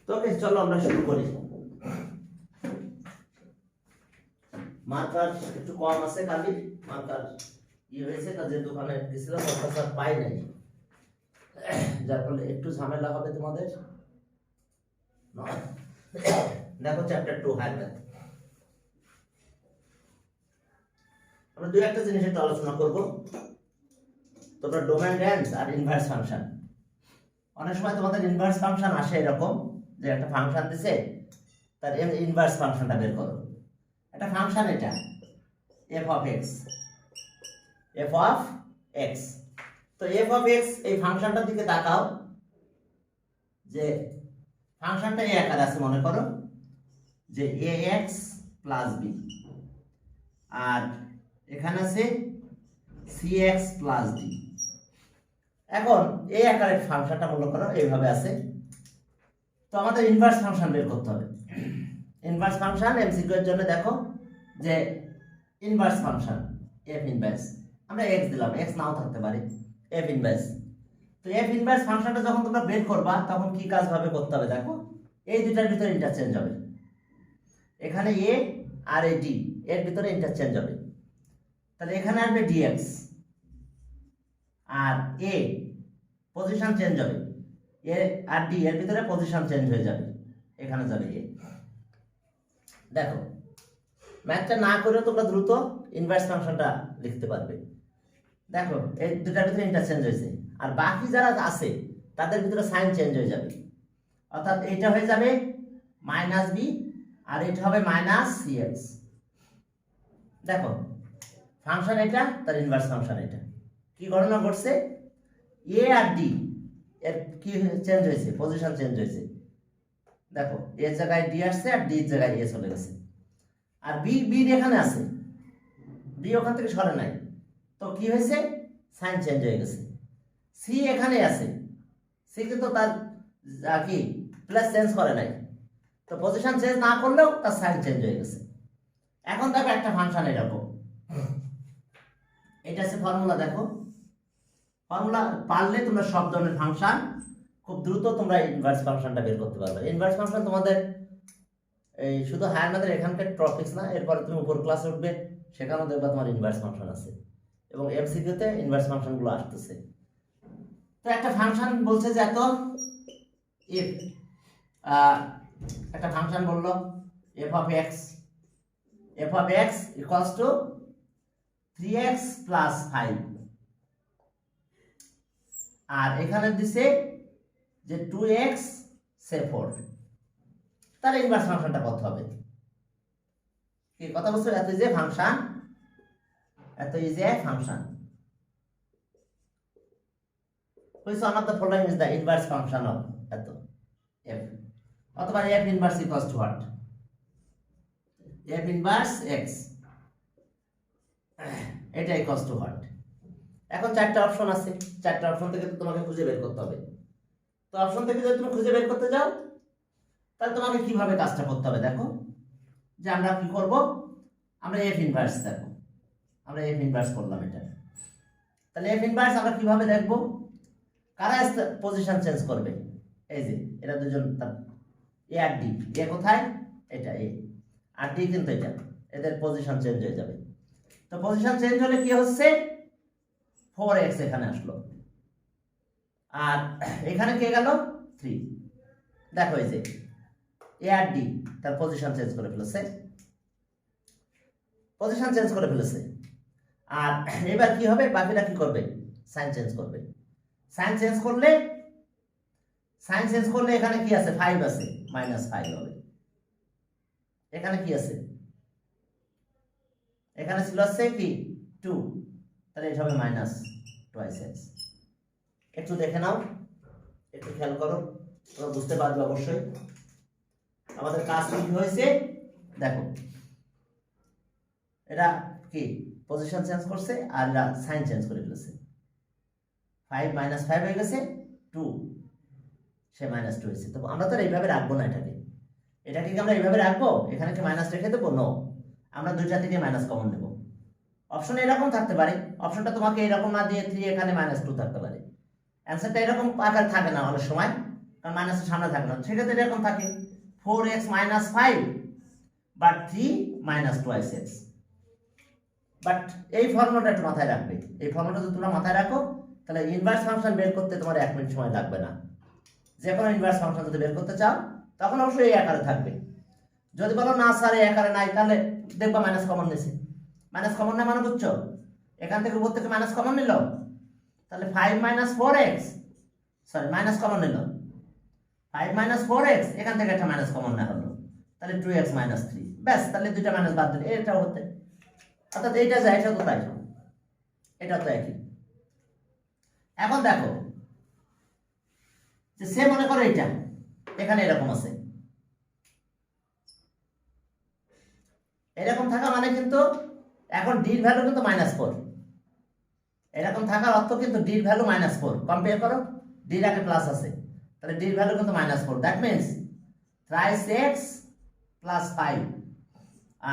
তো চলো আমরা শুরু করি। মার্কার একটু কম আছে, খালি মার্কার হয়েছে, কাজের দোকানে গেছিলাম, প্রফেসর পাই নাই, যার ফলে একটু ঝামেলা হবে তোমাদের। দেখো চ্যাপ্টার 2 হায়ার ম্যাথ। আমরা দুই একটা জিনিস একটু আলোচনা করব। তোমরা ডোমেন রেঞ্জ আর ইনভার্স ফাংশন, অনেক সময় তোমাদের ইনভার্স ফাংশন আসে এরকম যে একটা ফাংশন দিছে, তার ইনভার্স ফাংশনটা বের করো। একটা ফাংশন, এটা f of x, f of x। তো f of x এই ফাংশনটার দিকে তাকাও, যে ফাংশনটা এই আকারে আছে, মনে করো যে ax প্লাস b, আর এখানে আছে cx প্লাস d। এখন এই আকারের ফাংশনটা মনে করো এইভাবে আছে। তো আমাদের ইনভার্স ফাংশন বের করতে হবে। ইনভার্স ফাংশন এমসিকিউ এর জন্য দেখো যে ইনভার্স ফাংশন f ইনভার্স, আমরা x দিলাম, x নাও থাকতে পারে, f ইনভার্স। তো f ইনভার্স ফাংশনটা যখন তোমরা বের করবা তখন কি কাজ ভাবে করতে হবে দেখো, এই দুটার ভিতরে ইন্টারচেঞ্জ হবে। এখানে a আর এই d এর ভিতরে ইন্টারচেঞ্জ হবে, তাহলে এখানে আসবে dx, আর a পজিশন চেঞ্জ হবে, a আর d এর ভিতরে পজিশন চেঞ্জ হয়ে যাবে, এখানে যাবে a। দেখো ম্যাথটা না করে তোমরা দ্রুত ইনভার্স ফাংশনটা লিখতে পারবে। দেখো এই দুটার ভিতরে ইন্টারচেঞ্জ হয়েছে, আর বাকি যারা আছে তাদের ভিতরে সাইন চেঞ্জ হয়ে যাবে, অর্থাৎ এইটা হয়ে যাবে মাইনাস বি আর এটা হবে মাইনাস সিএক্স। দেখো ফাংশন এটা, তার ইনভার্স ফাংশন এটা। কি গণনা করছে, এ আর ডি এর কি চেঞ্জ হয়েছে, পজিশন চেঞ্জ হয়েছে। দেখো এর জায়গায় ডি আসছে আর ডি এর জায়গায় এ চলে গেছে, আর বি বি এখানে আছে, বি ওখান থেকে সরে নাই, তো কি হয়েছে, সাইন চেঞ্জ হয়ে গেছে। সি এখানে আছে, সি কিন্তু তার কি প্লাস চেঞ্জ করে নাই, তো পজিশন চেঞ্জ না করলেও তার সাইন চেঞ্জ হয়ে গেছে। এখন দেখো একটা ফাংশন এরকম, এটা আছে ফর্মুলা। দেখো ফর্মুলা পারলে তোমরা সব ধরনের ফাংশন খুব দ্রুত তোমরা ইনভার্স ফাংশনটা বের করতে পারবে। ইনভার্স ফাংশন তোমাদের এই শুধু হায়ার ম্যাথের এখানকার টপিকস না, এরপরে তুমি উপর ক্লাসে উঠবে, সেখানেও দেখবা তোমার ইনভার্স ফাংশন আছে, এবং এমসিকিউতে ইনভার্স ফাংশনগুলো আসতেছে। তো একটা ফাংশন বলছে যে এত ইফ একটা ফাংশন বললো f of x equals to 3x plus 5, আর এখানে দিছে যে 2x সে 4, তাহলে ইনভার্স ফাংশনটা কত হবে? কি কথা বলছো, এত ইজ এ ফাংশন, এত is a function which one of the following is the inverse function of এত f, অথবা f inverse equals to what, f inverse x, এটা equals to what। এখন চারটা অপশন আছে, চারটা অপশন থেকে তোমাকে খুঁজে বের করতে হবে। তো অপশন থেকে যদি তুমি খুঁজে বের করতে যাও, তাহলে তোমাকে কিভাবে কাজটা করতে হবে দেখো, যে আমরা কি করব, আমরা f ইনভার্স, দেখো আমরা f ইনভার্স করলাম এটা, তাহলে f ইনভার্স আমরা কিভাবে দেখব, কারা পজিশন চেঞ্জ করবে, এই যে এরা দুজন, এ আর ডি, এ কোথায়, এটা এ, আর ডি কিন্তু এটা, এদের পজিশন চেঞ্জ হয়ে যাবে। তো পজিশন চেঞ্জ হলে কি হচ্ছে, 4x এখানে আসলো, আর এখানে কে গেল 3। দেখো এই যে এ আর ডি তার পজিশন চেঞ্জ করে ফেলেছে, পজিশন চেঞ্জ করে ফেলেছে। আর এবার কি হবে, বাকিরা কি করবে, সাইন চেঞ্জ করবে। সাইন চেঞ্জ করলে এখানে কি আছে, 5 আছে, -5 হবে। এখানে কি আছে, এখানে ছিল আছে কি 2, তাহলে এটা হবে -2x। একটু দেখে নাও, একটু খেয়াল করো, তোমরা বুঝতে পারবে অবশ্যই আমাদের কাজ কি হয়েছে। দেখো এটা কি পজিশন চেঞ্জ করছে, আর এরা সাইন চেঞ্জ করে ফেলেছে। 5 -5 হয়ে গেছে, 2 সে -2 হয়েছে। তো আমরা তো এইভাবে রাখবো না, এটাকে কি আমরা এইভাবে রাখবো, এখানে কি মাইনাস রেখে দেবো, নো, আমরা দুইটা থেকে মাইনাস কমন নেব। অপশন এরকম থাকতে পারে, অপশনটা তোমাকে এরকম না দিয়ে 3 এখানে -2 থাকতে পারে, অ্যান্সারটা এরকম আকার থাকে না অনেক সময়, কারণ মাইনাসের সামনে থাকে না, সেক্ষেত্রে এরকম থাকে 4x minus 5 but 3 minus twice x। But এই ফর্মুলাটা একটু মাথায় রাখবে, এই ফর্মুলাটা যদি তোমরা মাথায় রাখো তাহলে ইনভার্স ফাংশন বের করতে তোমার 1 মিনিট সময় লাগবে না। যে কোনো ইনভার্স ফাংশন যদি বের করতে চাও তখন অবশ্যই এই আকারে থাকবে। যদি বলো না স্যার এই আকারে নাই, তাহলে দেখবা মাইনাস কমন নিছে। মাইনাস কমন না মানে বুঝছো, এখান থেকে উপর থেকে মাইনাস কমন নিল, তাহলে 5 minus 4x, sorry minus common নিল 5 minus 4x, এখান থেকে একটা মাইনাস কমন না হলো, তাহলে 2x minus 3, ব্যাস, তাহলে দুইটা মাইনাস বাদ দিলে এটাও হতে, অর্থাৎ এইটা যায়, এটা তো তাই, এটা তো একই। এখন দেখো যে সে মনে করো এটা এখানে এরকম আছে, এরকম থাকা মানে কিন্তু এখন ডির ভ্যালু কিন্তু -4, এরকম থাকার অর্থ কিন্তু ডির ভ্যালু -4। কম্পেয়ার করো, ডির আগে প্লাস আছে, তাহলে ডির ভ্যালু কিন্তু -4, that means thrice x plus 5,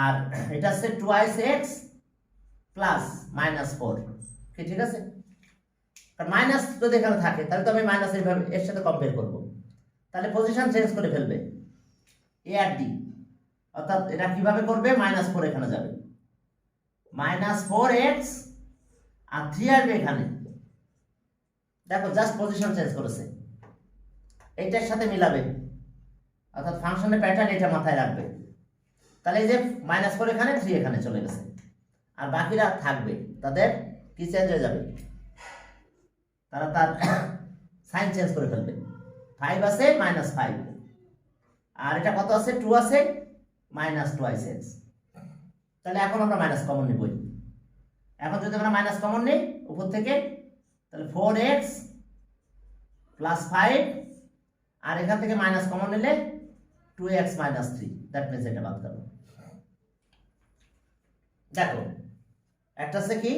আর এটা হচ্ছে twice x প্লাস -4, কি ঠিক আছে? কারণ মাইনাস যদি এখানে থাকে তাহলে তো আমি মাইনাস এইভাবে এর সাথে কম্পেয়ার করব, তাহলে পজিশন চেঞ্জ করে ফেলবে এ আর ডি, অর্থাৎ এটা কিভাবে করবে, -4 এখানে যাবে, -4x আর 3 আসবে এখানে, দেখো জাস্ট পজিশন চেঞ্জ করেছে, এইটার সাথে মিলাবে, অর্থাৎ ফাংশনের প্যাটার্ন এটা মাথায় রাখবে। তাহলে এই যে -4 এখানে, 3 এখানে চলে গেছে, আর বাকিরা থাকবে, তাদের কি চেঞ্জ হয়ে যাবে, তারা তার সাইন চেঞ্জ করে ফেলবে। 5 আছে -5, আর এটা কত আছে, 2 আছে -twice x, তাহলে এখন আমরা মাইনাস কমন নিবই। এখন যদি আমরা মাইনাস কমন নিই উপর থেকে, তাহলে 4x প্লাস 5, আর এখান থেকে মাইনাস কমন নিলে 2x minus 3, দ্যাট মিন্স এটা বাদ করো। দেখো একটা আছে কি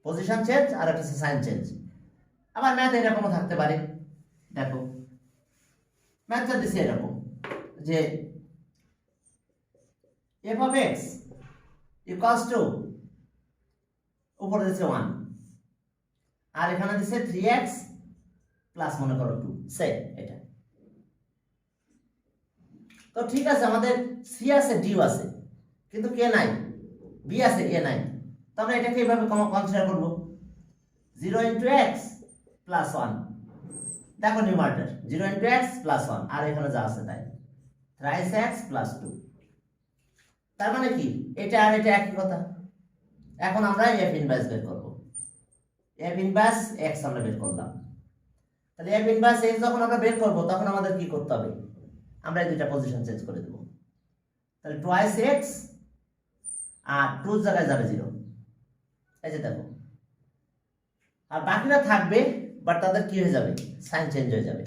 পজিশন চেঞ্জ, আর একটা আছে সাইন চেঞ্জ। আবার ম্যাথ এরকমও থাকতে পারে, দেখো ম্যাথটা দিছে এরকম যে f of x equals to, উপরে দিচ্ছে 1, আর এখানে দিচ্ছে 3x প্লাস মনে করো 2, সে এটা তো ঠিক আছে। আমাদের সি আছে, ডিও আছে, কিন্তু কে নাই, বি আছে, এ নাই, তো আমরা এটাকে এইভাবে কনসিডার করব 0 into x plus 1, দেখো নিউমারেটর 0 into x plus 1, আর এখানে যা আছে তাই thrice x plus 2, তার মানে কি এটা আর এটা একই কথা। এখন আমরা f ইনভার্স বের করব, f ইনভার্স x আমরা বের করলাম, তাহলে f ইনভার্স x যখন আমরা বের করব তখন আমাদের কি করতে হবে, আমরা এই দুইটা পজিশন চেঞ্জ করে দেব, তাহলে twice x আর 2 জায়গায় যাবে 0, এই যে দেখো, আর বাকিরা থাকবে, বাট তাদের কি হয়ে যাবে, সাইন চেঞ্জ হয়ে যাবে,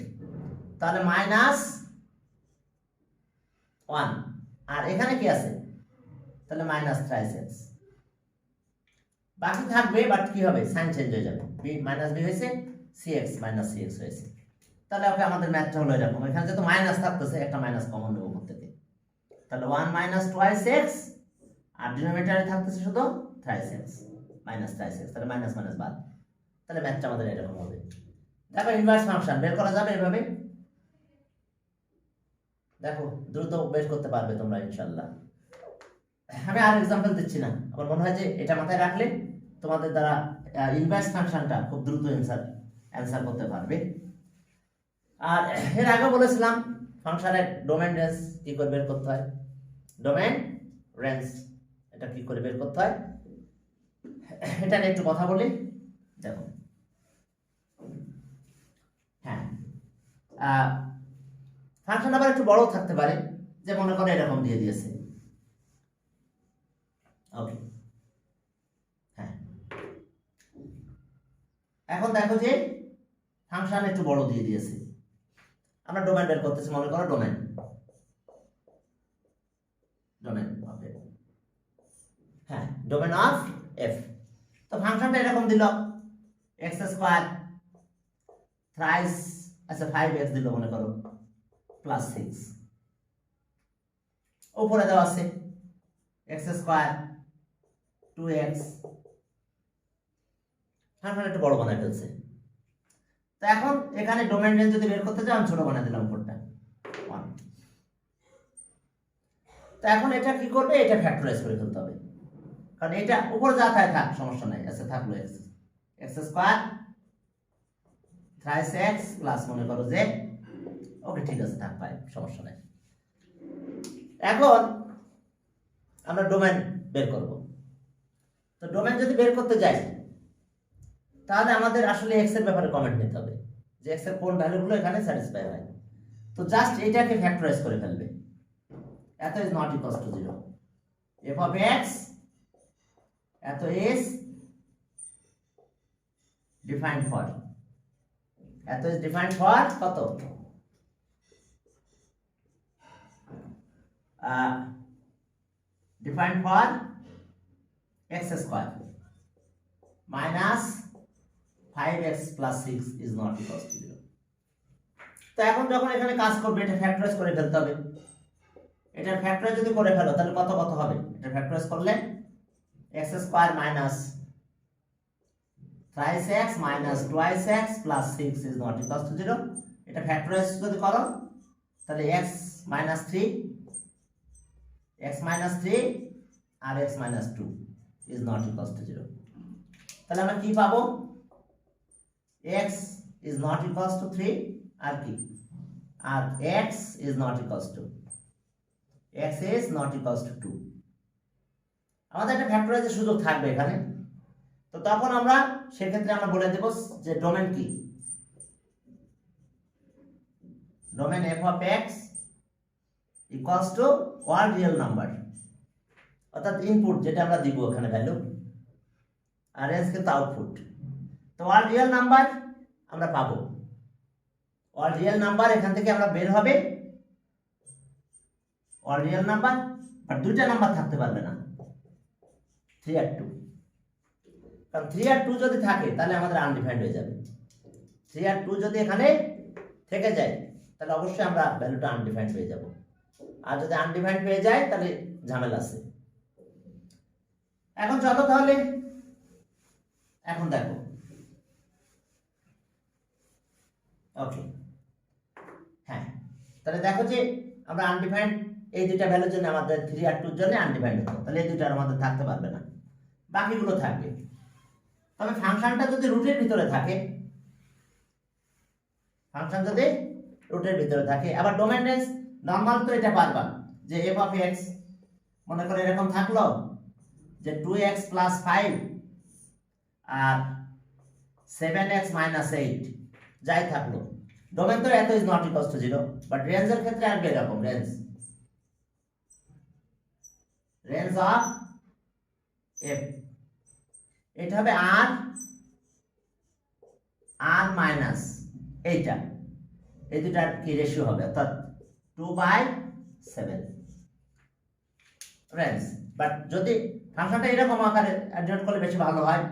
তাহলে -1, আর এখানে কি আছে, তাহলে -thrice x, বাকি থাকবে, বাট কি হবে, সাইন চেঞ্জ হয়ে যাবে, b - b হয়েছে, cx - cx হয়েছে। তাহলে ওকে আমাদের ম্যাথটা হলো এরকম, এখানে যেহেতু মাইনাস থাকতেছে একটা মাইনাস কমন নেব উপর থেকে, তাহলে 1 - twice x, আর ডিনোমিনেটরে থাকতেছে শুধু thrice x -thrice x, তাহলে মাইনাস মাইনাস বাদ, তাহলে ম্যাথটা আমাদের এরকম হবে। দেখো ইনভার্স ফাংশন বের করা যাবে এভাবে, দেখো দ্রুত বের করতে পারবে তোমরা ইনশাআল্লাহ। আমি আর এক্সাম্পল দিচ্ছি না, আমার মনে হয় যে এটা মাথায় রাখলে তোমাদের দ্বারা ইনভার্স ফাংশনটা খুব দ্রুত অ্যান্সার করতে পারবে। আর এর আগে বলেছিলাম ফাংশনের ডোমেন রেঞ্জ কি করে বের করতে হয়, ডোমেন রেঞ্জ এটা কি করে বের করতে হয়, এটা নিয়ে একটু কথা বলি। দেখো হ্যাঁ, ফাংশন আবার একটু বড় থাকতে পারে, যে মনে করে এরকম দিয়ে দিয়েছে, ওকে হ্যাঁ। এখন দেখো যে ফাংশন একটু বড় দিয়ে দিয়েছে, আমরা ডোমেন বের করতেছি, মনে করো ডোমেন ওকে হ্যাঁ, ডোমেন অফ এফ। তো ফাংশনটা এরকম দিল x স্কয়ার থ্রাইস, আচ্ছা 5x দিল মনে করো প্লাস 6, উপরে দেওয়া আছে x স্কয়ার 2x, ফাংশন একটু বড় বানাই ফেলছে। তো এখন এখানে ডোমেন রেঞ্জ যদি বের করতে চাও, আমি ছোট বানিয়ে দিলাম কোডটা 1। তো এখন এটা কি করবে, এটা ফ্যাক্টরাইজ করে ফেলতে হবে, কারণ এটা উপর যা থাকে থাক, সমস্যা নাই, আছে থাকলো x square thrice x plus মনে করো যে, ওকে ঠিক আছে থাক ভাই, সমস্যা নাই। এখন আমরা ডোমেন বের করব। তো ডোমেন যদি বের করতে যাই, তাহলে আমাদের আসলে x এর ব্যাপারে কমেন্ট নিতে হবে যে x এর কোন ভ্যালুগুলো এখানে স্যাটিসফাই হয়। তো জাস্ট এটাকে ফ্যাক্টরাইজ করে ফেলবে, এত is not equals two 0, f of x এত ইজ ডিফাইন্ড ফর, এত ইজ ডিফাইন্ড ফর কত, defined for x square minus 5x plus 6 is not equals two 0। তো এখন যখন এখানে কাজ করবে, এটা ফ্যাক্টরাইজ করে ফেলতে হবে। এটা ফ্যাক্টরাইজ যদি করে ফেলো, তাহলে কত কত হবে, এটা ফ্যাক্টরাইজ করলে x square minus thrice x minus twice x plus 6 is not equals two 0। এটা ফ্যাক্টরাইজ যদি করো, তাহলে x মাইনাস 3 আর x minus 2 is not equals two 0। তাহলে আমরা কি পাবো, x is not equals to 3 আর কি, আর x is not equals to 2। আমাদের একটা ফ্যাক্টরাইজের সুযোগ থাকবে এখানে। তো তখন আমরা সেক্ষেত্রে আমরা বলে দেব যে ডোমেন কি, domain f of x equals to all real number, অর্থাৎ ইনপুট যেটা আমরা দিব এখানে ভ্যালু, আর রেঞ্জ কিন্তু আউটপুট। তো অল রিয়েল নাম্বার আমরা পাবো, অল রিয়েল নাম্বার এখান থেকে আমরা বের হবে, অল রিয়েল নাম্বার, আর দুইটা নাম্বার থাকতে পারবে না, 3 আর 2, কারণ 3 আর 2 যদি থাকে তাহলে আমাদের আনডিফাইন্ড হয়ে যাবে। 3 আর 2 যদি এখানে থেকে যায়, তাহলে অবশ্যই আমরা ভ্যালুটা আনডিফাইন্ড হয়ে যাব, আর যদি আনডিফাইন্ড হয়ে যায় তাহলে ঝামেলা আছে। এখন চলো তাহলে, এখন দেখো, ওকে হ্যাঁ, তাহলে দেখো যে আমরা আনডিফাইন্ড এই দুইটা ভ্যালুর জন্য আমাদের 3 আর 2 এর জন্য আনডিফাইন্ড হতো, তাহলে এই দুইটা আমাদের থাকতে পারবে না, বাকিগুলো থাকবে। তবে ফাংশনটা যদি রুটের ভিতরে থাকে, ফাংশন যদি রুটের ভিতরে থাকে, আবার ডোমেন রেঞ্জ নরমাল তো এটা পারবা যে f অফ x মনে করে এরকম থাকলো যে 2x প্লাস 5 আর 7x মাইনাস 8 যাই থাকলো, ডোমেন তো এত is not equals two 0, but রেঞ্জের ক্ষেত্রে আসবে এরকম রেঞ্জ অফ f, এটা হবে r মাইনাস এইটা, এই দুটার কি রেশিও হবে, অর্থাৎ 2/7 রেঞ্জ। বাট যদি ফাংশনটা এরকম আকারে অ্যাডজয়েন্ট করলে বেশি ভালো হয়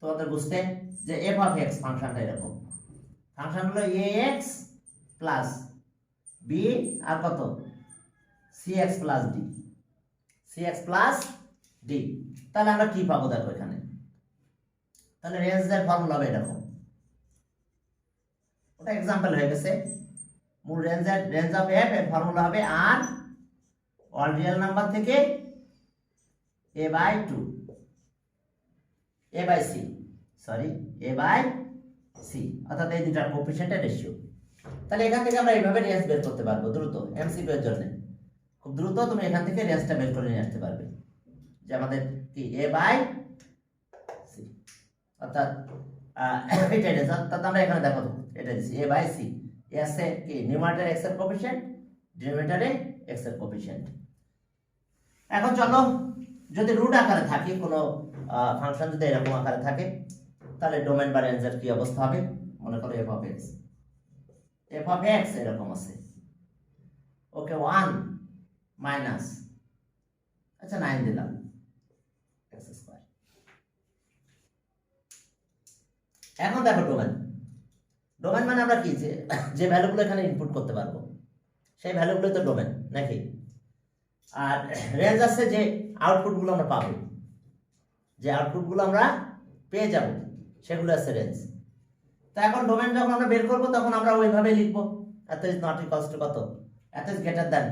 তোমাদের বুঝতে, যে f অফ x ফাংশনটা এরকম, ফাংশন হলো ax প্লাস b আর কত cx প্লাস d। তাহলে আমরা কি পাবো দেখো এখানে, তাহলে রেঞ্জের ফর্মুলা হবে এরকম, ওটা एग्जांपल হয়ে গেছে। মূল রেঞ্জ অফ f এর ফর্মুলা হবে r অল রিয়েল নাম্বার থেকে a/2 a/c, সরি a/c, অর্থাৎ এই দুটার কোএফিসিয়েন্টের রেশিও। তাহলে এখান থেকে আমরা এইভাবে রেঞ্জ বের করতে পারবো দ্রুত, এমসিকিউ এর জন্য খুব দ্রুত তুমি এখান থেকে রেঞ্জটা বের করে নিয়ে আসতে পারবে, যে আমাদের কি a/c, অর্থাৎ এটা রেঞ্জ, অর্থাৎ আমরা এখানে দেখো এটা দিছি a/c, এ আছে কি নিউমারেটর x এর কোএফিসিয়েন্ট, ডিনোমিনেটরে x এর কোএফিসিয়েন্ট। এখন চলো, যদি রুট আকারে থাকে কোনো ফাংশন, যদি এরকম আকারে থাকে, তাহলে ডোমেন বা রেঞ্জের কি অবস্থা হবে, মনে করো f অফ x এরকম আছে, ওকে 1 মাইনাস, আচ্ছা 9 দিলাম x স্কয়ার। এখন দেখো ডোমেন মানে আমরা কি, যে ভ্যালুগুলো এখানে ইনপুট করতে পারবো সেই ভ্যালুগুলো তো ডোমেন নাকি, আর রেঞ্জ আছে যে আউটপুটগুলো আমরা পাবো, যে আউটপুটগুলো আমরা পেয়ে যাব সেগুলো আছে রেঞ্জ। তো এখন ডোমেন যখন আমরা বের করব তখন আমরা ওইভাবে লিখব, এত ইজ নট ইকুয়ালস টু কত, এত ইজ গ্রেটার দ্যান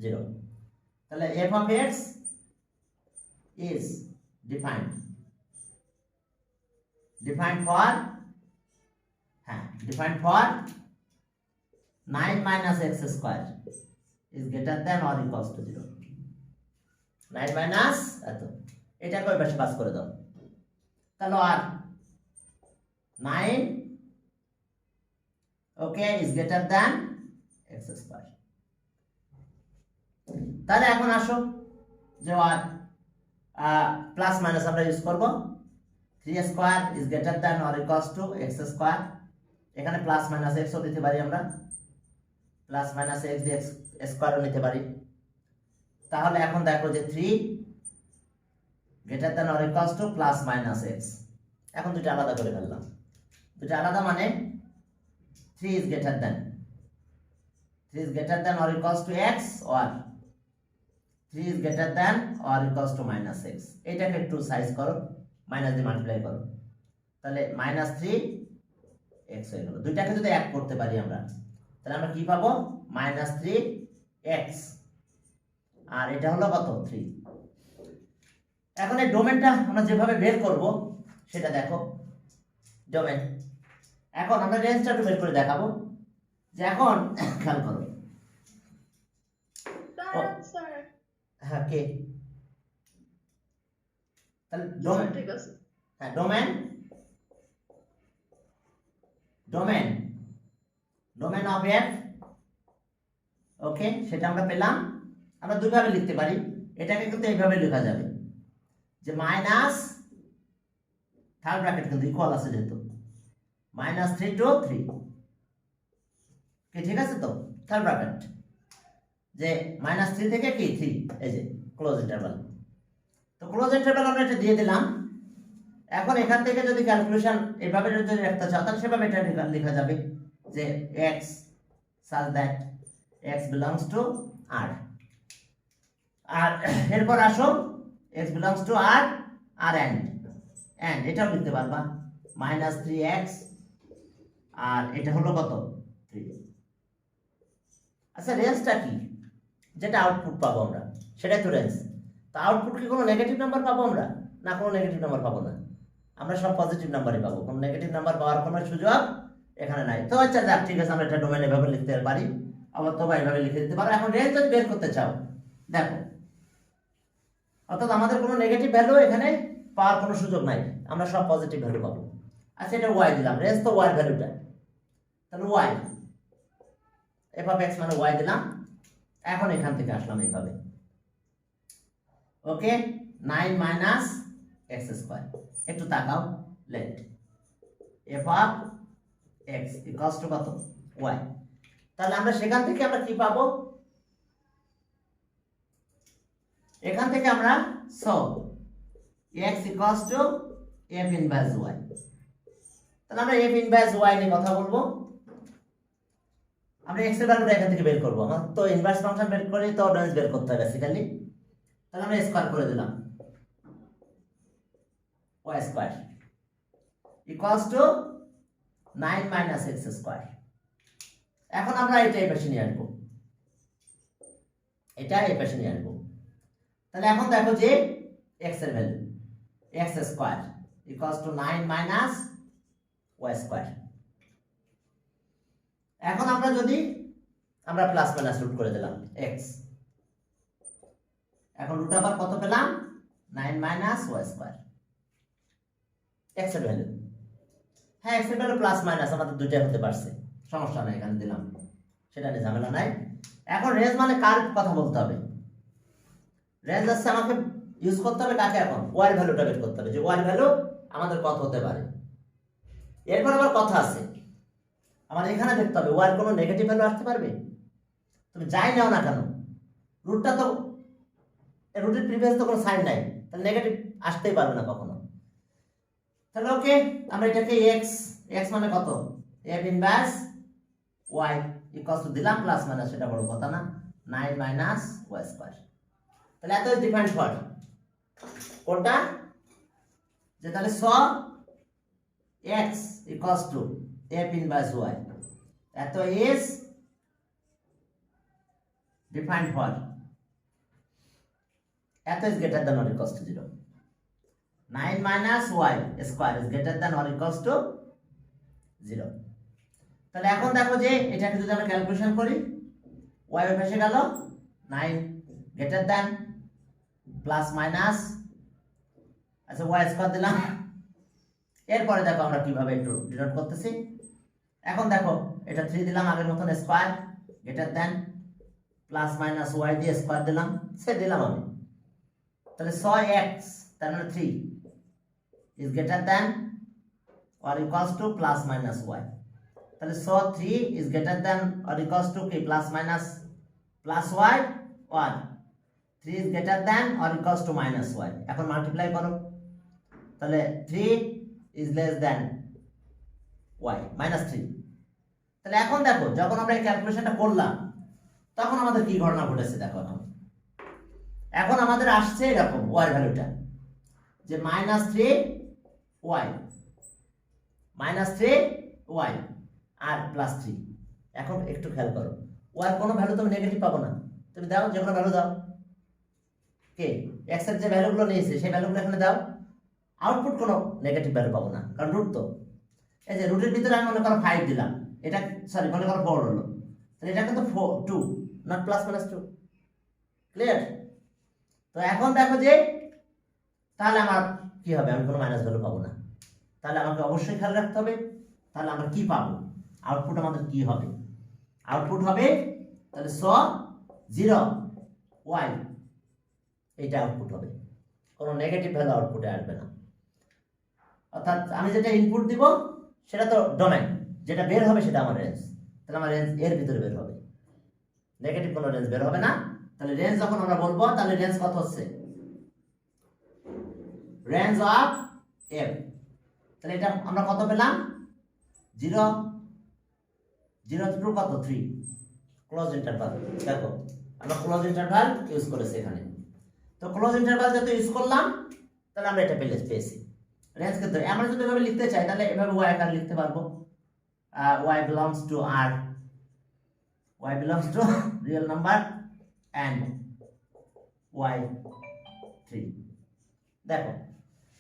0। তাহলে f of x is defined for defined for 9 minus x square is greater than or equals to 0। 9 minus এত, এটাকে ওই পাশে পাস করে দাও। তাহলে আর 9 ওকে is greater than x square। তাহলে এখন আসো যে আর প্লাস মাইনাস আমরা ইউজ করব, 3 square is greater than or equals to x square. এখানে প্লাস মাইনাস x ও দিতে পারি আমরা, প্লাস মাইনাস x দিয়ে x স্কয়ারও নিতে পারি। তাহলে এখন দেখো যে 3 greater than or equals to plus minus x। এখন দুটো আলাদা করে ফেললাম, দুটো আলাদা মানে 3 is greater than or equals to x or 3 is greater than or equals to minus x। এটাকে একটু সাইজ করো, মাইনাস দিয়ে মাল্টিপ্লাই করো, তাহলে মাইনাস 3 x হয়ে গেল। দুইটাকে যদি এক করতে পারি আমরা, তাহলে আমরা কি পাবো, মাইনাস 3 x, আর এটা হলো কত 3। এখন এই ডোমেনটা আমরা যেভাবে বের করব সেটা দেখো, ডোমেন। এখন আমরা রেঞ্জটা একটু বের করে দেখাবো, যে এখন খেয়াল করো, হ্যাঁ কে, তাহলে ডোমেন, হ্যাঁ ডোমেন অফ এফ, ওকে সেটা আমরা পেলাম। আমরা দুইভাবে লিখতে পারি, এটাকে কিন্তু এইভাবে লেখা যাবে যে মাইনাস থার্ড ব্র্যাকেট কিন্তু ইকুয়াল আছে যেহেতু, -3 to 3 কি ঠিক আছে? তো থার্ড ব্র্যাকেট যে -3 থেকে কি 3, এই যে ক্লোজ ইন্টারভাল। তো ক্লোজ ইন্টারভাল আমরা এটা দিয়ে দিলাম। এখন এখান থেকে যদি ক্যালকুলেশন এভাবে যদি রাখতে চাও তাহলে সেভাবে এটা লেখা যাবে যে x such that x belongs to r, আর এরপর আসো x belongs to r and এটাও লিখতে পারবা -3x, আর এটা হলো কত 3। আচ্ছা রেঞ্জটা কি, যেটা আউটপুট পাবো আমরা সেটাই তো রেঞ্জ। তো আউটপুট কি কোনো নেগেটিভ নাম্বার পাবো আমরা? না, কোনো নেগেটিভ নাম্বার পাবো না, আমরা সব পজিটিভ নাম্বারই পাবো, কোনো নেগেটিভ নাম্বার পাওয়ার কোনো সুযোগ এখানে নাই। তো আচ্ছা যাক, ঠিক আছে, আমরা এটা ডোমেন এভাবে লিখতে পারি, আবার তোমরা এভাবে লিখে দিতে পারো। এখন রেঞ্জ যদি বের করতে চাও দেখো, অর্থাৎ আমাদের কোনো নেগেটিভ ভ্যালু এখানে পাওয়ার কোনো সুযোগ নাই, আমরা সব পজিটিভ ভ্যালু পাবো। আচ্ছা এটা y দিলাম, রেঞ্জ তো y ভ্যালুটা, তাহলে y f of x মানে y দিলাম। এখন এখান থেকে আসলাম এইভাবে, ওকে 9 minus x স্কয়ার। একটু তাকাও, late f of x equals to কত y। তাহলে আমরা সেখান থেকে আমরা কি পাবো, এখান থেকে আমরা x equals to f inverse y। তাহলে আমরা f inverse y নিয়ে কথা বলবো। আমরা x এর ভ্যালুটা এখান থেকে বের করব, আমার তো ইনভার্স ফাংশন বের করে তো রেঞ্জ বের করতে হয় বেসিক্যালি। তাহলে আমরা স্কয়ার করে দিলাম, y square equals two 9 minus x square. এখন আমরা এটা এই পাশে নিয়ে আসবো, এটা এই পাশে নিয়ে আসবো। তাহলে এখন দেখো যে x এর value x square equals two 9 minus y square. এখন আমরা যদি আমরা প্লাস মাইনাস রুট করে দিলাম x, এখন রুট আবার কত পেলাম 9 minus y স্কয়ার, x এর ভ্যালু। হ্যাঁ x এর ভ্যালু প্লাস মাইনাস আমাদের দুইটাই হতে পারছে, সমস্যা নাই, এখানে দিলাম, সেটা নিয়ে ঝামেলা নাই। এখন রেঞ্জ মানে কার কথা বলতে হবে, রেঞ্জ আছে আমাকে ইউজ করতে হবে কাকে, এখন y এর ভ্যালুটা বের করতে হবে যে y এর ভ্যালু আমাদের কত হতে পারে। এরপর আবার কথা আছে, আমার এখানে দেখতে হবে y এর কোনো নেগেটিভ ভ্যালু আসতে পারবে, তুমি যাই নাও না কেন, রুটটা তো রুটের প্রিভিয়াস তো কোনো সাইন নাই, তাহলে নেগেটিভ আসতেই পারবে না কখনো। তাহলে ওকে, আমরা এটাকে x মানে কত f inverse y equals to দিলাম, প্লাস মাইনাস সেটা বড় কথা না, 9 minus y স্কয়ার। তাহলে এত ডিফাইন্ড ফর কোনটা, যে তাহলে x equals to f inverse y এত is defined for এত is greater than or equals to 0 9 minus y square is greater than or equals to 0 তাহলে এখন দেখো যে এটাকে যদি আমরা ক্যালকুলেশন করি y এর পাশে গেল 9 greater than প্লাস মাইনাস আচ্ছা y স্কয়ার দিলাম এরপরে দেখো আমরা কিভাবে একটু ডিনোট করতেছি এখন দেখো এটা 3 দিলাম আগের মতন square greater than plus minus y দিয়ে স্কয়ার দিলাম সে দিলাম আমি তাহলে 6x তার মানে 3 is greater than or equals to plus minus y তাহলে 3 is greater than or equals to কি plus minus plus y or 3 is greater than or equals to minus y এখন মাল্টিপ্লাই করো তাহলে 3 is less than y minus 3 তাহলে এখন দেখো যখন আমরা এই ক্যালকুলেশনটা করলাম তখন আমাদের কি ঘটনা ঘটেছে দেখো এখন আমাদের আসছে এরকম y এর ভ্যালুটা যে -3y -3y আর +3 এখন একটু খেয়াল করো y এর কোনো ভ্যালু তুমি নেগেটিভ পাবো না তুমি দাও যে কোনো ভ্যালু দাও কে x এর যে ভ্যালুগুলো নিয়েছে সেই ভ্যালুগুলো এখানে দাও আউটপুট কোনো নেগেটিভ ভ্যালু পাবো না কারণ রুট তো এই যে রুটের ভিতরে আমি মনে করো 5 দিলাম এটা সরি মনে করো 4 হলো তাহলে এটা কিন্তু 2 নট প্লাস মাইনাস 2 ক্লিয়ার তো এখন দেখো যে তাহলে আমার কি হবে আমি কোনো মাইনাস ভ্যালু পাবো না তাহলে আমাকে অবশ্যই খেয়াল রাখতে হবে তাহলে আমরা কি পাবো আউটপুট আমাদের কি হবে আউটপুট হবে তাহলে 0 y এটা আউটপুট হবে কোনো নেগেটিভ ভ্যালু আউটপুটে আসবে না অর্থাৎ আমি যেটা ইনপুট দিব সেটা তো ডোমেইন যেটা বের হবে সেটা আমার রেঞ্জ তাহলে আমার রেঞ্জ এর ভিতরে বের হবে নেগেটিভ কোনো রেঞ্জ বের হবে না তাহলে রেঞ্জ যখন আমরা বলবো তাহলে রেঞ্জ কত হচ্ছে রেঞ্জ অফ f তাহলে এটা আমরা কত পেলাম 0 0 টু কত 3 ক্লোজ ইন্টারভাল দেখো আমরা ক্লোজ ইন্টারভাল ইউজ করেছি এখানে তো ক্লোজ ইন্টারভাল যত ইউজ করলাম তাহলে আমরা এটা পেয়েছি রেঞ্জ কত আমরা যদি এভাবে লিখতে চাই তাহলে এভাবে y আকার লিখতে পারবো y belongs to r y belongs to real number and y 3 দেখো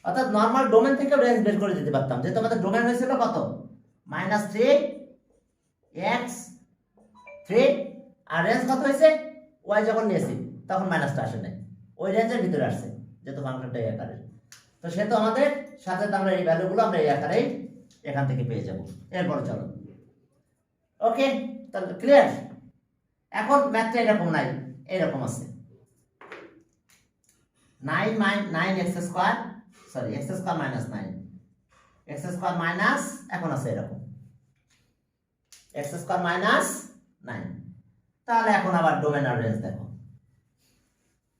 অর্থাৎ নরমাল ডোমেইন থেকে রেঞ্জ বের করে দিতে পারতাম যে তোমাদের ডোমেইন হয়েছিল কত -3 x 3 আর রেঞ্জ কত হয়েছে y যখন নিয়েছি তখন মাইনাসটা আসে নাই ওই রেঞ্জের ভিতরে আসছে যেহেতু ফাংশনটা এই আকারের তো সেহেতু আমাদের সাথে আমরা এই ভ্যালুগুলো আমরা এই আকারেই এখান থেকে পেয়ে যাব এরপর চলো ওকে তাহলে ক্লিয়ার এখন ম্যাথটা এরকম নাই এরকম আছে 9 x square sorry x square -9 x square minus এখন আছে এরকম x স্কয়ার -9 তাহলে এখন আবার ডোমেইন আর রেঞ্জ দেখো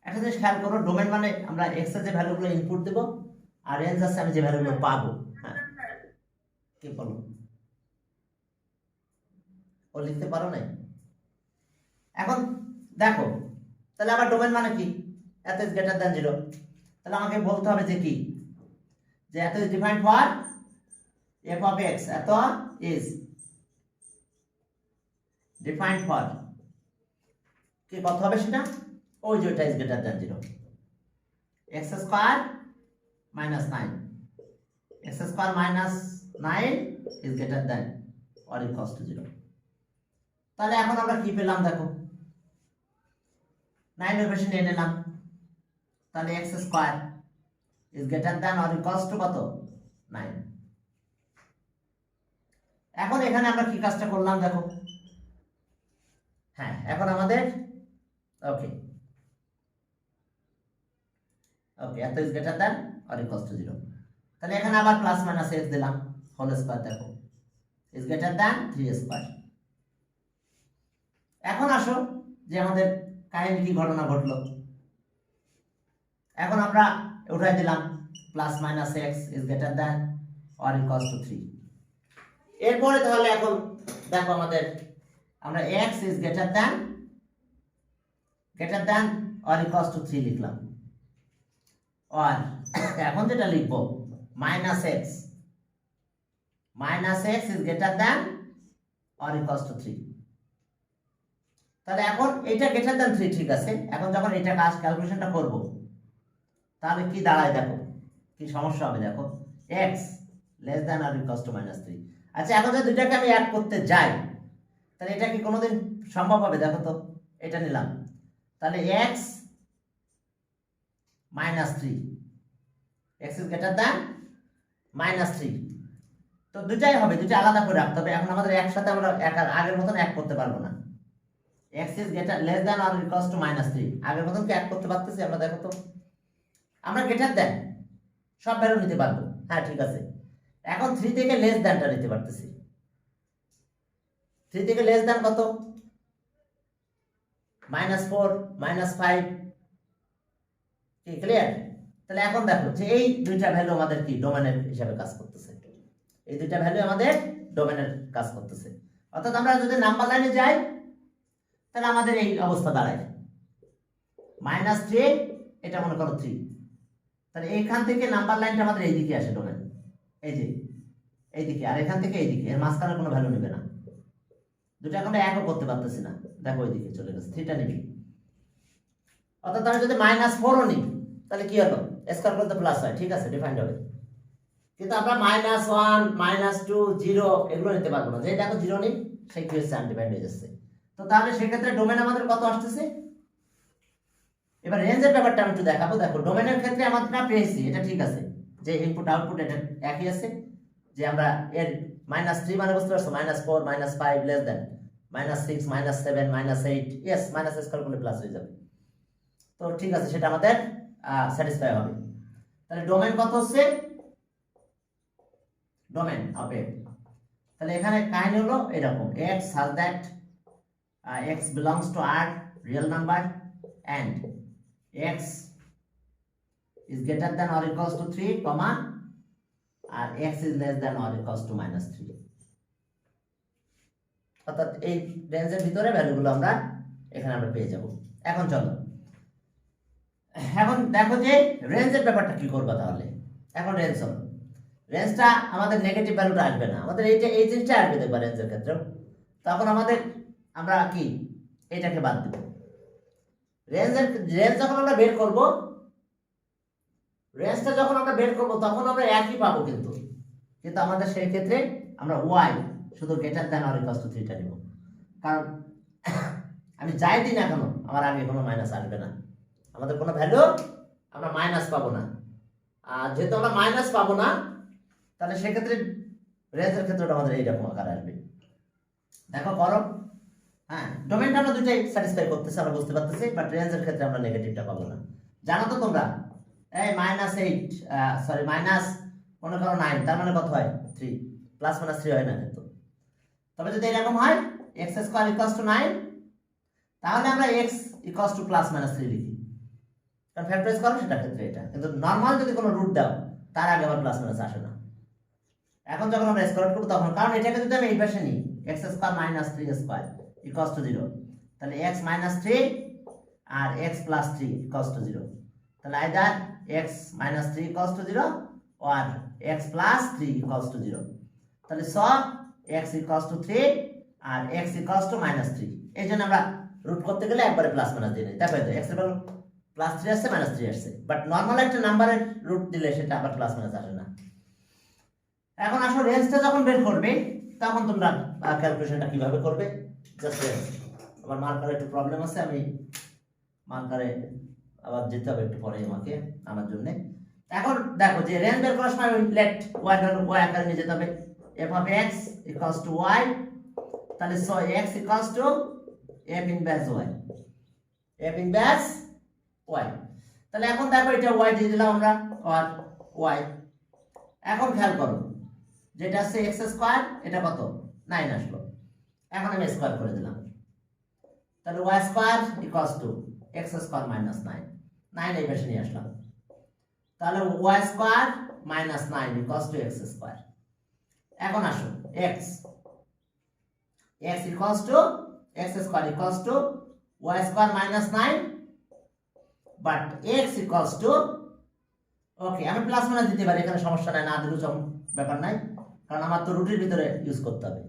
একটা জিনিস খেয়াল করো ডোমেইন মানে আমরা x এর যে ভ্যালুগুলো ইনপুট দেব আর রেঞ্জ আছে আমি যে ভ্যালুগুলো পাবো হ্যাঁ কি বলো ও লিখতে পারো না এখন দেখো তাহলে আবার ডোমেইন মানে কি এত ইজ গ্রেটার দ্যান 0 তাহলে আমাকে বলতে হবে যে কি যে এত is defined for f of x এত ইজ ডিফাইন্ড ফর কি কত হবে সেটা ওই যে এটা is greater than 0 x square -9 x square -9 is greater than or equals to 0 তাহলে এখন আমরা কি পেলাম দেখো 9 এর বেশি নিয়ে নিলাম তাহলে x square is greater than or equals to কত 9 এখন এখানে আমরা কি কাজটা করলাম দেখো হ্যাঁ এখন আমাদের ওকে এত is greater than or equals to 0 তাহলে এখানে আবার প্লাস মাইনাস x দিলাম হোল স্কয়ার দেখো ইজ গ্রেটার দ্যান 3 স্কয়ার এখন আসো যে আমাদের কাহিনী কি ঘটনা ঘটলো এখন আমরা উঠাই দিলাম plus minus x is greater than or equals to 3 এরপরে তাহলে এখন দেখো আমাদের আমরা x is greater than or equals to 3 লিখলাম আর এখন যেটা লিখবো -x minus x is greater than or equals to 3। তাহলে এখন এটা গ্রেটার দ্যান 3 ঠিক আছে। এখন যখন এটা কাজ ক্যালকুলেশনটা করব তাহলে কি দাঁড়ায় দেখো, কি সমস্যা হবে দেখো, x less than or equals to -3। আচ্ছা এখন যদি দুইটাকে আমি অ্যাড করতে যাই তাহলে এটা কি কোনোদিন সম্ভব হবে দেখো তো, এটা নিলাম তাহলে x -3, x is greater than -3। তো দুটাই হবে, দুটো আলাদা করে রাখতে হবে। এখন আমাদের একসাথে আমরা আগের মতন এক করতে পারবো না। X is greater less than or equals to -3 আগের মতন কি এক করতে পারতেছি আমরা দেখো তো, আমরা গ্রেটার দ্যান সব ভ্যালু নিতে পারবো, হ্যাঁ ঠিক আছে। এখন 3 থেকে লেস দ্যানটা নিতে পারতেছি। 3 থেকে লেস দ্যান কত, -4 -5, কি ক্লিয়ার? তাহলে এখন দেখো যে এই দুইটা ভ্যালু আমাদের কি ডোমেনের হিসাবে কাজ করতেছে, এই দুইটা ভ্যালু আমাদের ডোমেনের কাজ করতেছে। অর্থাৎ আমরা যদি নাম্বার লাইনে যাই তাহলে আমাদের এই অবস্থা দাঁড়ায় -3, এটা মনে করো 3। তাহলে এইখান থেকে নাম্বার লাইনটা আমাদের এইদিকে আসে ডোমেন, এই যে এইদিকে, আর এখান থেকে এইদিকে, এর মাঝখানে কোনো ভ্যালু নেবে না। দুটো এখন একও করতে পারতেছি না, দেখো ওইদিকে চলে গেছে, 3টা নিবি। অর্থাৎ আমি যদি -4ও নিই তাহলে কি হলো, স্কয়ার করতে প্লাস হয়, ঠিক আছে ডিফাইন্ড হবে। কিন্তু আমরা -1 -2 0 এগুলো নিতে পারবো না, যে দেখো 0 নেই সেই কি হচ্ছে, আনডিফাইন্ড হয়ে যাচ্ছে। তো তাহলে সেক্ষেত্রে ডোমেন আমাদের কত আসতেছে। এবার রেঞ্জের ব্যাপারটা আমি একটু দেখাবো। দেখো ডোমেনের ক্ষেত্রে আমরা পেয়েছি, এটা ঠিক আছে যে ইনপুট আউটপুট এটা একই আছে, যে আমরা এর -3 মানে বুঝতে পারছো, -4 -5 less than -6 -7 -8, yes minus square করলে প্লাস হয়ে যাবে। তো ঠিক আছে, সেটা আমাদের স্যাটিসফাই হবে। তাহলে ডোমেন কত হচ্ছে, ডোমেন হবে, তাহলে এখানে কাহিনী হলো এরকম, x such that x belongs to R real number and x is greater than or equals to 3, comma R x is less than or equals to -3। অর্থাৎ এই রেঞ্জের ভিতরে ভ্যালুগুলো আমরা এখানে আমরা পেয়ে যাব। এখন চলো, এখন দেখো যে রেঞ্জের ব্যাপারটা কি করবা তাহলে। এখন রেঞ্জ হলো, রেঞ্জটা আমাদের নেগেটিভ ভ্যালুটা আসবে না, আমাদের এইটা এই জিনিসটা আসবে দেখবা রেঞ্জের ক্ষেত্রে। তখন আমাদের আমরা কি এটাকে বাদ দেব। রেঞ্জ যখন আমরা বের করব, রেঞ্জটা যখন আমরা বের করব তখন আমরা একই পাবো, কিন্তু আমাদের সেই ক্ষেত্রে আমরা y শুধু greater than or equals to 3টা নিব। কারণ আমি যাই দিই না কেন আমার আগে কোনো মাইনাস আসবে না, আমাদের কোনো ভ্যালু আমরা মাইনাস পাবো না। আর যেহেতু আমরা মাইনাস পাবো না তাহলে সেক্ষেত্রে রেঞ্জের ক্ষেত্রে আমাদের এইরকম আকার আসবে। দেখো করো, হ্যাঁ ডোমেনটা আমরা দুটাই স্যাটিসফাই করতেছি, আমরা বুঝতে পারতেছি, বাট রেঞ্জের ক্ষেত্রে আমরা নেগেটিভটা পাবো না। জানো তো তোমরা এই -8 সরি মাইনাস মনে করো 9, তার মানে কত হয় 3, প্লাস মাইনাস 3 হয় না কিন্তু। তবে যদি এরকম হয় x স্কয়ার ইকুয়ালস টু 9 তাহলে আমরা x equals to plus minus 3 লিখি, কারণ ফ্যাক্টরাইজ করো সেটা ক্ষেত্রে এটা। কিন্তু নরমাল যদি কোনো রুট দাও তার আগে আবার প্লাস মাইনাস আসে না। এখন যখন আমরা স্কয়ার করব তখন, কারণ এটাকে যদি আমি এই পাশে নিই x square minus 3 square equals two 0, তাহলে x মাইনাস 3 আর x প্লাস 3 ইকুয়ালস টু 0। তাহলে either x minus 3 equals to 0 or x plus 3 equals to 0। তাহলে সব x equals to 3 আর x equals to -3। এই জন্য আমরা রুট করতে গেলে একবারে প্লাস মাইনাস দিয়ে নিই। দেখো তো x এর ভ্যালু +3 আসছে -3 আসছে, বাট নরমাল একটা নাম্বারের রুট দিলে সেটা আবার প্লাস মাইনাস আসে না। এখন আসলে রেঞ্জটা যখন বের করবে তখন তোমরা ক্যালকুলেশনটা কিভাবে করবে, জাস্ট আমার মার্কারে একটু প্রবলেম আছে, আমি মার্কারে আবার যেতে হবে একটু পরে আমাকে আমার জন্য। এখন দেখো যে রেঞ্জ বের করার সময় লেট y আকারে নিয়ে যেতে হবে, f of x equals to y, তাহলে so x equals to f inverse y, f inverse y। তাহলে এখন দেখো এটা y দিয়ে দিলাম আমরা, আর y। এখন খেয়াল করো যেটা আছে x স্কয়ার, এটা কত 9 আসলো, এখন আমি স্কয়ার করে দিলাম, তাহলে y square equals to x square minus 9, 9 এই পাশে নিয়ে আসলাম, তাহলে y square minus 9 equals to x square. এখন আসো x equals to x square equals to y square minus 9, but x equals to, ওকে আমি প্লাস মাইনাস দিতে পারি, এখানে সমস্যা নাই, না দিলেও ব্যাপার নাই, কারণ আমার তো রুটির ভিতরে ইউজ করতে হবে।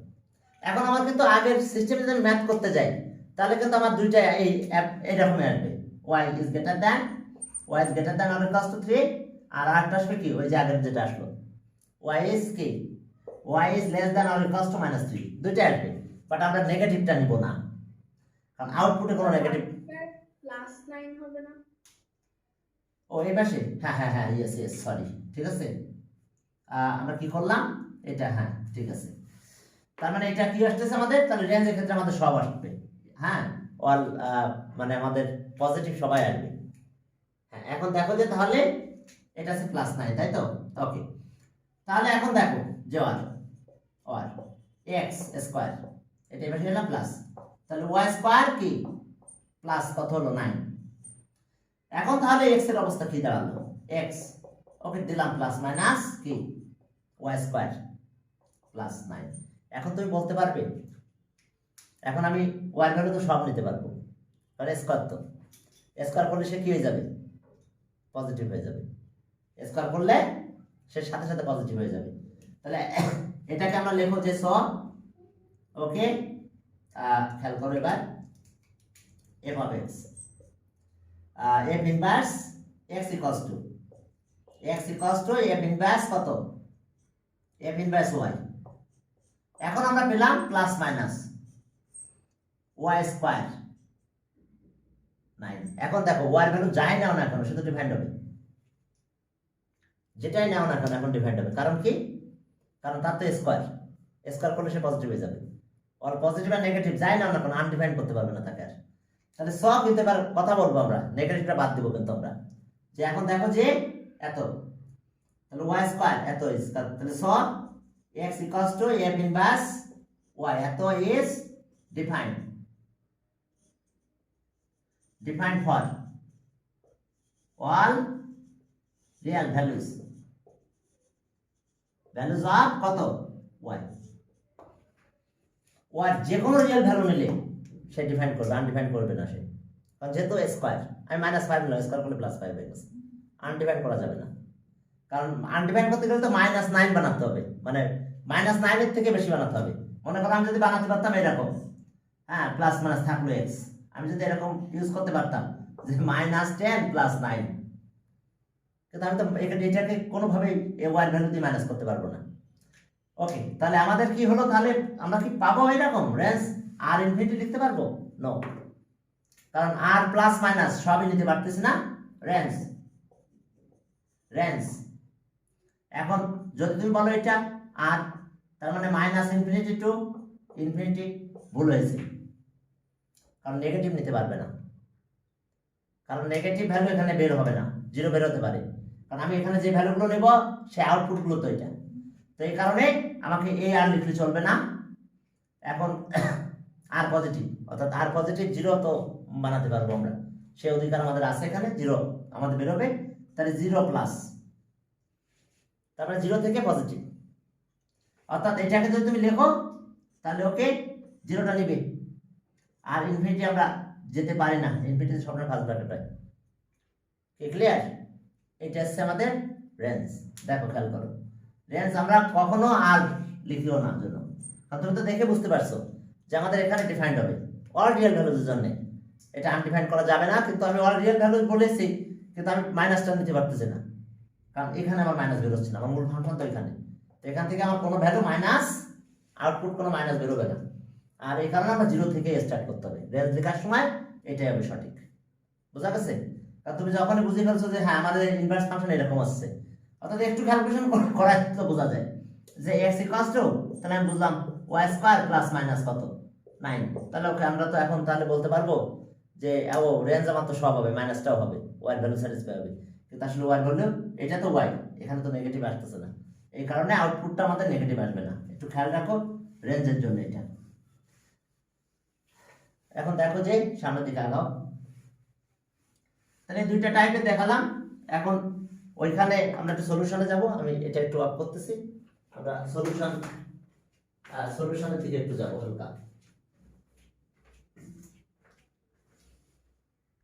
এখন আমার কিন্তু আগের সিস্টেমে যদি ম্যাথ করতে যাই তাহলে কিন্তু আমার দুইটা এইরকমই আসবে, y ইজ গ্রেটার দ্যান আর ইকুয়ালস টু 3, আর আরেকটা আসবে কি ওই যে আগের যেটা আসলো y ইজ কি y ইজ লেস দ্যান আর ইকুয়ালস টু -3, দুইটা আসবে। বাট আমরা নেগেটিভটা নিব না, কারণ আউটপুটে কোনো নেগেটিভ +9 হবে না। ও এই পাশে, হ্যাঁ ইয়েস সরি, ঠিক আছে। আমরা কি করলাম এটা, হ্যাঁ ঠিক আছে। তার মানে এটা কি আসতেছে আমাদের, তাহলে রেঞ্জের ক্ষেত্রে আমাদের সব আসবে, হ্যাঁ অল মানে আমাদের পজিটিভ সবাই আসবে। হ্যাঁ এখন দেখো যে তাহলে এটা আছে +9, তাই তো? ওকে, তাহলে এখন দেখো যে আর x স্কয়ার, এটা এবার হলো প্লাস, তাহলে y স্কয়ার কি প্লাস কত হলো 9। এখন তাহলে x এর অবস্থা কি দাঁড়ালো, x ওকে দিলাম প্লাস মাইনাস কি y স্কয়ার প্লাস 9। এখন তুমি বলতে পারবে, এখন আমি y এর ভ্যালু তো সব নিতে পারবো, কারণ স্কয়ার তো, স্কয়ার করলে সে কি হয়ে যাবে, পজিটিভ হয়ে যাবে। স্কয়ার করলে সে সাথে সাথে পজিটিভ হয়ে যাবে। তাহলে এটাকে আমরা লিখব যে সম, ওকে খেয়াল করো এবার f of x, f inverse x equals to f inverse কত, f ইনভার্স y। এখন আমরা পেলাম প্লাস মাইনাস y স্কয়ার 9। এখন দেখো y এর ভ্যালু যাই নাও না কেন শুধু ডিফাইন্ড হবে, যেটাই নাও না কেন এখন ডিফাইন্ড হবে। কারণ কি, কারণ তার তো স্কয়ার করলে সে পজিটিভ হয়ে যাবে। অল পজিটিভ আর নেগেটিভ যাই নাও না কেন আনডিফাইন্ড করতে পারবে না তাকে আর। তাহলে সব কিন্তু এবার কথা বলবো আমরা, নেগেটিভটা বাদ দিব কিন্তু আমরা, যে এখন দেখো যে এত, তাহলে y স্কয়ার এত ইজ, তাহলে সব x equals to f inverse y, এত is defined for all real values of কত y, যে কোনো রিয়েল ভ্যালু নিলে সে ডিফাইন করবে, আনডিফাইন করবে না সে, কারণ যেহেতু স্কয়ার, আমি -5 নিলাম, স্কয়ার করলে +5 হয়ে গেছে, আনডিফাইন করা যাবে না। কারণ আনডিফাইন করতে গেলে তো -9 বানাতে হবে, মানে -9 এর থেকে বেশি বানাতে হবে। মনে করো আমি যদি বানাতে পারতাম এরকম, হ্যাঁ প্লাস মাইনাস থাকলো x, আমি যদি এরকম ইউজ করতে পারতাম যে -10 + 9, কিন্তু আমি তো এটাকে কোনোভাবেই y এর ভ্যালু দিয়ে মাইনাস করতে পারবো না। ওকে, তাহলে আমাদের কি হলো, তাহলে আমরা কি পাবো এরকম রেঞ্জ আর ইনফিনিটি লিখতে পারবো, নো, কারণ আর প্লাস মাইনাস সবই নিতে পারতেছি না রেঞ্জ। এখন যদি তুমি বলো এটা আর, তার মানে -ইনফিনিটি টু ইনফিনিটি, ভুল হয়েছে, কারণ নেগেটিভ নিতে পারবে না, কারণ নেগেটিভ ভ্যালু এখানে বের হবে না, 0 বের হতে পারে, কারণ আমি এখানে যে ভ্যালুগুলো নেব সে আউটপুটগুলো তো এটা, তো এই কারণে আমাকে এ আর লিখলে চলবে না। এখন আর পজিটিভ, অর্থাৎ আর পজিটিভ 0 তো বানাতে পারবো আমরা, সে অধিকার আমাদের আছে, এখানে 0 আমাদের বেরোবে, তাহলে 0 প্লাস, তারপরে 0 থেকে পজিটিভ, অর্থাৎ এটাকে যদি তুমি লেখো তাহলে ওকে 0টা নিবে, আর ইনফিনিটি আমরা যেতে পারি না, ইনফিনিটি সবসময় ফার্স্ট ব্র্যাকেট হয়। ক্লিয়ার? এটা হচ্ছে আমাদের রেঞ্জ। দেখো খেয়াল করো, রেঞ্জ আমরা কখনো আর লিখিও না জন্য, কারণ তুমি তো দেখে বুঝতে পারছো যে আমাদের এখানে ডিফাইন্ড হবে অল রিয়েল ভ্যালুজের জন্য, এটা আনডিফাইন্ড করা যাবে না। কিন্তু আমি অল রিয়েল ভ্যালু বলেছি, কিন্তু আমি মাইনাসটা নিতে পারতেছি না, কারণ এখানে আমার মাইনাস বেরোচ্ছে না, আমার মূল ফাংশন তো এখানে, তো এখান থেকে আমার কোনো ভ্যালু মাইনাস, আউটপুট কোনো মাইনাস বেরোবে না, আর এই কারণে আমরা 0 থেকে স্টার্ট করতে হবে রেঞ্জ লেখার সময়, এটাই হবে সঠিক। বোঝা গেছে? কারণ তুমি যখনই বুঝে ফেলছো যে হ্যাঁ আমাদের ইনভার্স ফাংশন এরকম আসছে, অর্থাৎ একটু ক্যালকুলেশন করা তো বোঝা যায় যে x ইকুয়ালস টু, তাহলে আমি বুঝলাম y স্কয়ার প্লাস মাইনাস কত 9, তাহলে ওকে আমরা তো এখন তাহলে বলতে পারবো যে ও রেঞ্জ আমার তো সব হবে, মাইনাসটাও হবে, y এর ভ্যালু স্যাটিসফাই হবে, কিন্তু আসলে y এর ভ্যালু এটা তো y, এখানে তো নেগেটিভ আসতেছে না, এই কারণে আউটপুটটা আমাদের নেগেটিভ আসবে না, একটু খেয়াল রাখো রেঞ্জের জন্য এটা। এখন দেখো যে সামনের দিকে আগাও, তাহলে দুইটা টাইপের দেখালাম। এখন ওইখানে আমরা একটা সলিউশনে যাব, আমি এটা একটু অফ করতেছি, আমরা সলিউশনের দিকে একটু যাবো হালকা।